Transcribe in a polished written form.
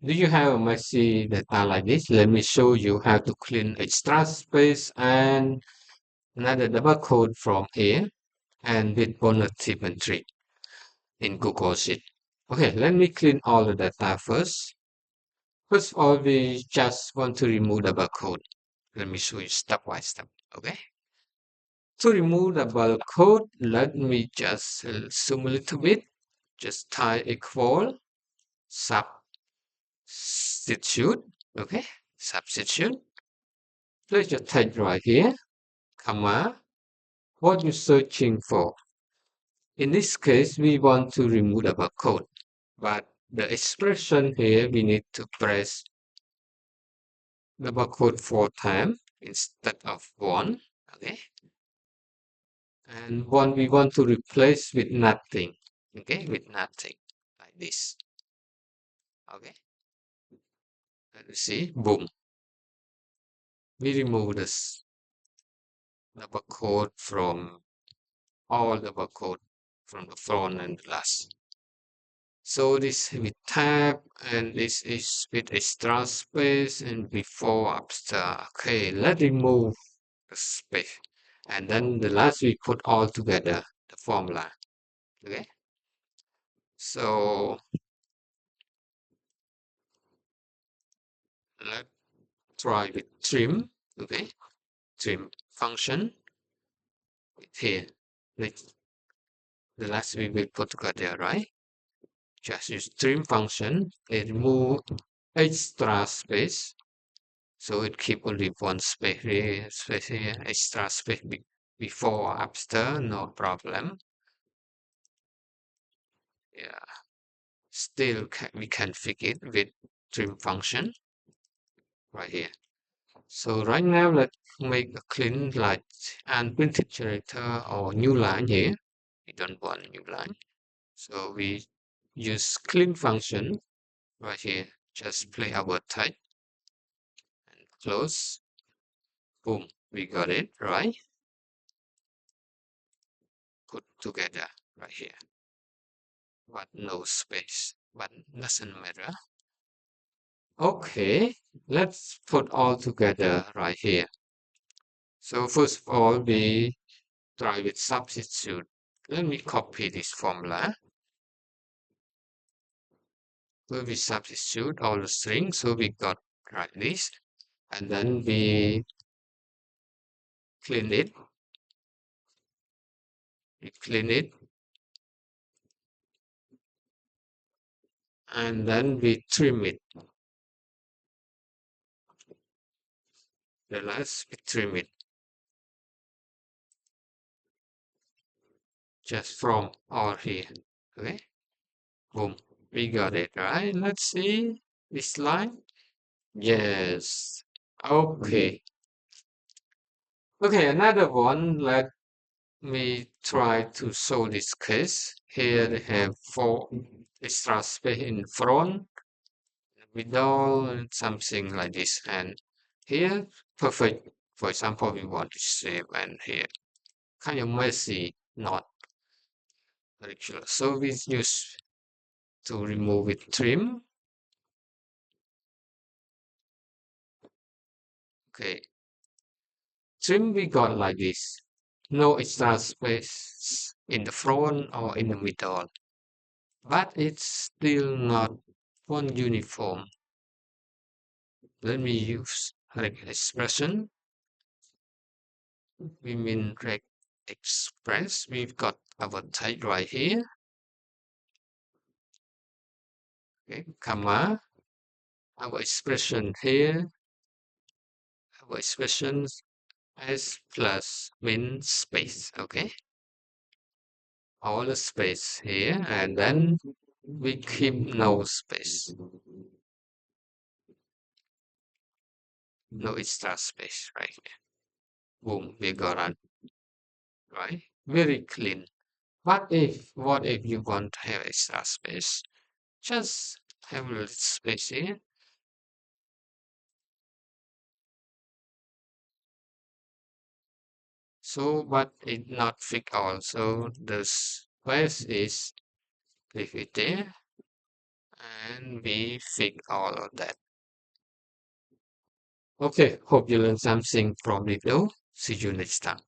Do you have a messy data like this? Let me show you how to clean extra space and another double code from here and with bonus tip and trick in Google Sheet. Okay, let me clean all the data first. First of all, we just want to remove double code. Let me show you step by step. Okay. To remove double code, let me just zoom a little bit. Just type equal substitute. Okay. Substitute. Place your text right here, comma, what you're searching for. In this case, we want to remove double code, but the expression here, we need to press double quote 4 times instead of one. Okay. And one we want to replace with nothing. Okay, with nothing like this. Okay. Let me see. Boom. We remove this double quote from all double quote from the front and the last. So this with tab and this is with extra space and before after. Okay, let's remove the space. And then the last we put all together the formula. Okay. So let's try with trim. Okay. Trim function here. Let's the last we will put together, right? Just use trim function and remove extra space. So it keep only one space here, extra space before, after, no problem. Yeah, still we can fix it with trim function right here. So right now let's make a clean line and printed generator or new line here. We don't want a new line. So we use clean function right here. Just play our type and close. Boom, we got it, right? Put together right here. But no space, but doesn't matter. Okay, let's put all together right here. So first of all, we try with substitute. Let me copy this formula. So we substitute all the strings, so we got like this, and then we clean it. We clean it, and then we trim it. The last we trim it. Just from all here. Okay. Boom. We got it, right? Let's see this line. Yes. Okay. Okay, another one. Let me try to show this case. Here they have 4 extra space in front, middle, and something like this. And here, perfect. For example, we want to save, and here, kind of messy, not regular. So we use to remove it trim. Okay. Trim we got like this. No extra space in the front or in the middle. But it's still not one uniform. Let me use reg expression. We mean reg express. We've got our type right here. Okay, comma. Our expression here. Our expressions s plus min space. Okay. All the space here, and then we keep no space. No extra space right here. Boom, we got it, right? Very clean. What if you want to have extra space? Just have a little space here. So, but it not fit all. So the space is leave it there, and we fix all of that. Okay, hope you learned something from the video. See you next time.